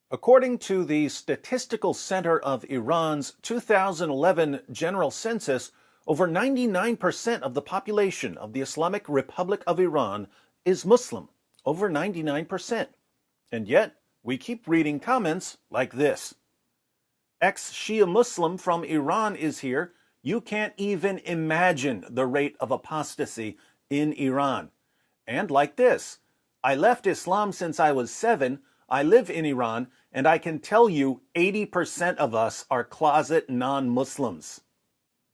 According to the Statistical Center of Iran's 2011 General Census, over 99% of the population of the Islamic Republic of Iran is Muslim. Over 99%. And yet, we keep reading comments like this. Ex-Shia Muslim from Iran is here. You can't even imagine the rate of apostasy in Iran. And like this. I left Islam since I was 7. I live in Iran, and I can tell you 80% of us are closet non-Muslims.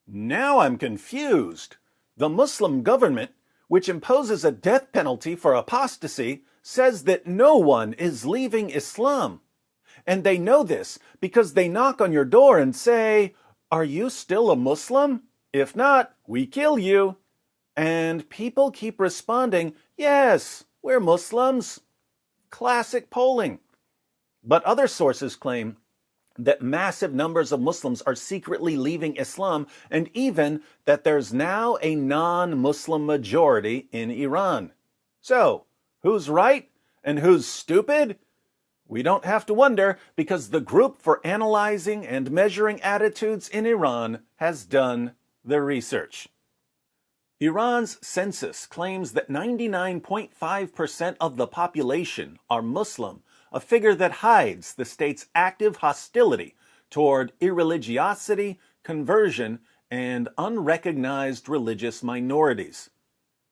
Now I'm confused. The Muslim government, which imposes a death penalty for apostasy, says that no one is leaving Islam. And they know this because they knock on your door and say, "Are you still a Muslim? If not, we kill you." And people keep responding, "Yes, we're Muslims." Classic polling. But other sources claim that massive numbers of Muslims are secretly leaving Islam, and even that there's now a non-Muslim majority in Iran. So, who's right and who's stupid? We don't have to wonder, because the Group for Analyzing and Measuring Attitudes in Iran has done the research. Iran's census claims that 99.5% of the population are Muslim, a figure that hides the state's active hostility toward irreligiosity, conversion, and unrecognized religious minorities.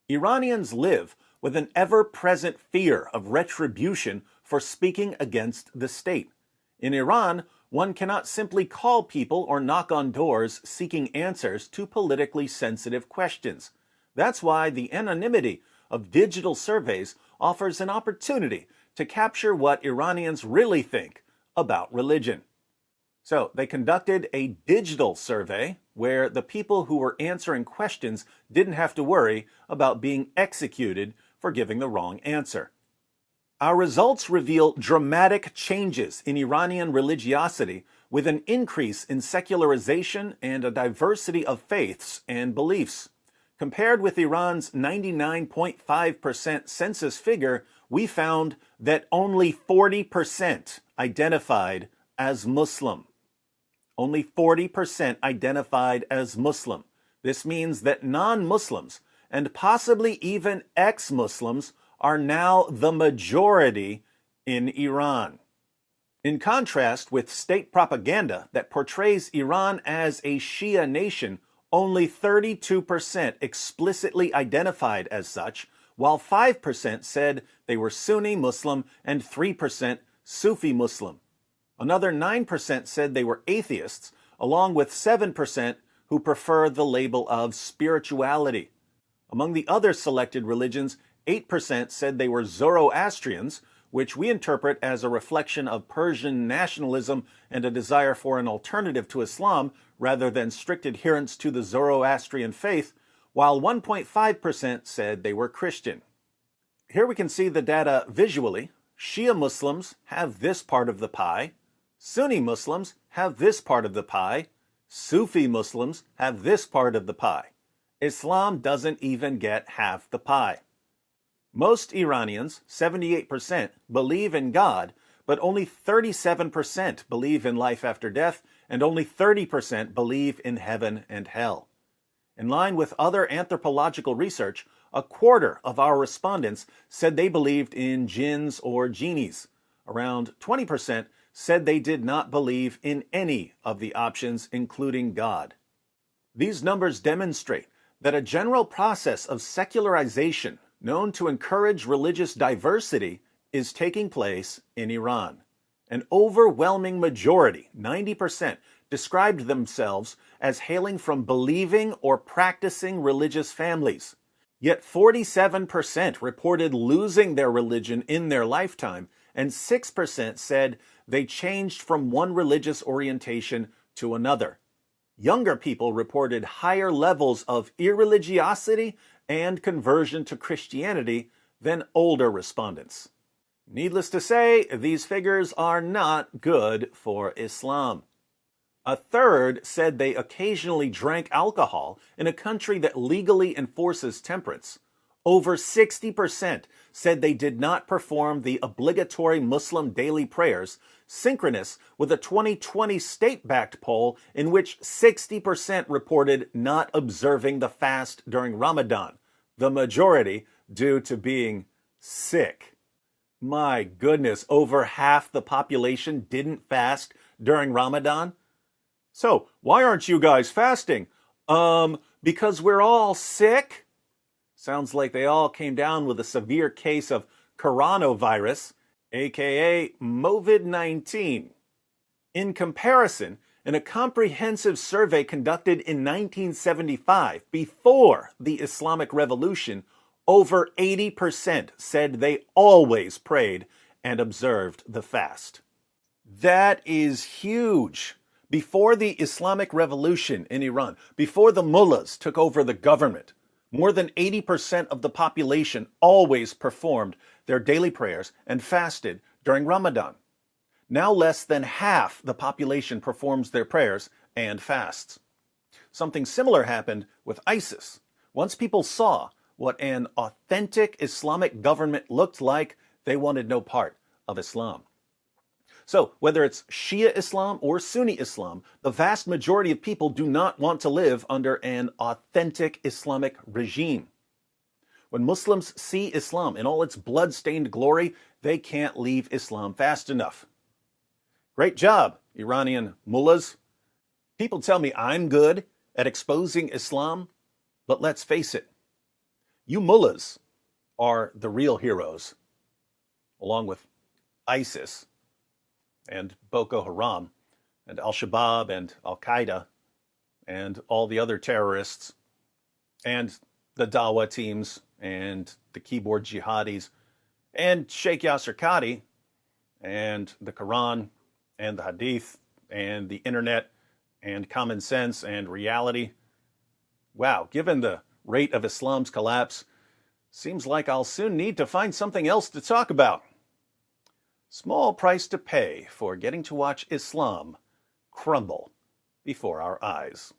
Iranians live with an ever-present fear of retribution for speaking against the state. In Iran, one cannot simply call people or knock on doors seeking answers to politically sensitive questions. That's why the anonymity of digital surveys offers an opportunity to capture what Iranians really think about religion. So they conducted a digital survey where the people who were answering questions didn't have to worry about being executed for giving the wrong answer. Our results reveal dramatic changes in Iranian religiosity, with an increase in secularization and a diversity of faiths and beliefs. Compared with Iran's 99.5% census figure, we found that only 40% identified as Muslim. Only 40% identified as Muslim. This means that non-Muslims, and possibly even ex-Muslims, are now the majority in Iran. In contrast with state propaganda that portrays Iran as a Shia nation, only 32% explicitly identified as such, while 5% said they were Sunni Muslim and 3% Sufi Muslim. Another 9% said they were atheists, along with 7% who prefer the label of spirituality. Among the other selected religions, 8% said they were Zoroastrians, which we interpret as a reflection of Persian nationalism and a desire for an alternative to Islam rather than strict adherence to the Zoroastrian faith, while 1.5% said they were Christian. Here we can see the data visually. Shia Muslims have this part of the pie. Sunni Muslims have this part of the pie. Sufi Muslims have this part of the pie. Islam doesn't even get half the pie. Most Iranians, 78%, believe in God, but only 37% believe in life after death, and only 30% believe in heaven and hell. In line with other anthropological research, a quarter of our respondents said they believed in jinns or genies. Around 20% said they did not believe in any of the options, including God. These numbers demonstrate that a general process of secularization known to encourage religious diversity is taking place in Iran. An overwhelming majority, 90%, described themselves as hailing from believing or practicing religious families. Yet 47% reported losing their religion in their lifetime, and 6% said they changed from one religious orientation to another. Younger people reported higher levels of irreligiosity and conversion to Christianity than older respondents. Needless to say, these figures are not good for Islam. A third said they occasionally drank alcohol in a country that legally enforces temperance. Over 60% said they did not perform the obligatory Muslim daily prayers, synchronous with a 2020 state-backed poll in which 60% reported not observing the fast during Ramadan, the majority due to being sick. My goodness, over half the population didn't fast during Ramadan? So, why aren't you guys fasting? Because we're all sick? Sounds like they all came down with a severe case of coronavirus, aka COVID-19. In comparison, in a comprehensive survey conducted in 1975, before the Islamic Revolution, over 80% said they always prayed and observed the fast. That is huge. Before the Islamic Revolution in Iran, before the mullahs took over the government, more than 80% of the population always performed their daily prayers and fasted during Ramadan. Now less than half the population performs their prayers and fasts. Something similar happened with ISIS. Once people saw what an authentic Islamic government looked like, they wanted no part of Islam. So, whether it's Shia Islam or Sunni Islam, the vast majority of people do not want to live under an authentic Islamic regime. When Muslims see Islam in all its blood-stained glory, they can't leave Islam fast enough. Great job, Iranian mullahs. People tell me I'm good at exposing Islam, but let's face it, you mullahs are the real heroes, along with ISIS and Boko Haram, and Al-Shabaab, and Al-Qaeda, and all the other terrorists, and the Dawa teams, and the keyboard jihadis, and Sheikh Yasser Qadhi, and the Quran, and the Hadith, and the Internet, and common sense, and reality. Wow, given the rate of Islam's collapse, seems like I'll soon need to find something else to talk about. Small price to pay for getting to watch Islam crumble before our eyes.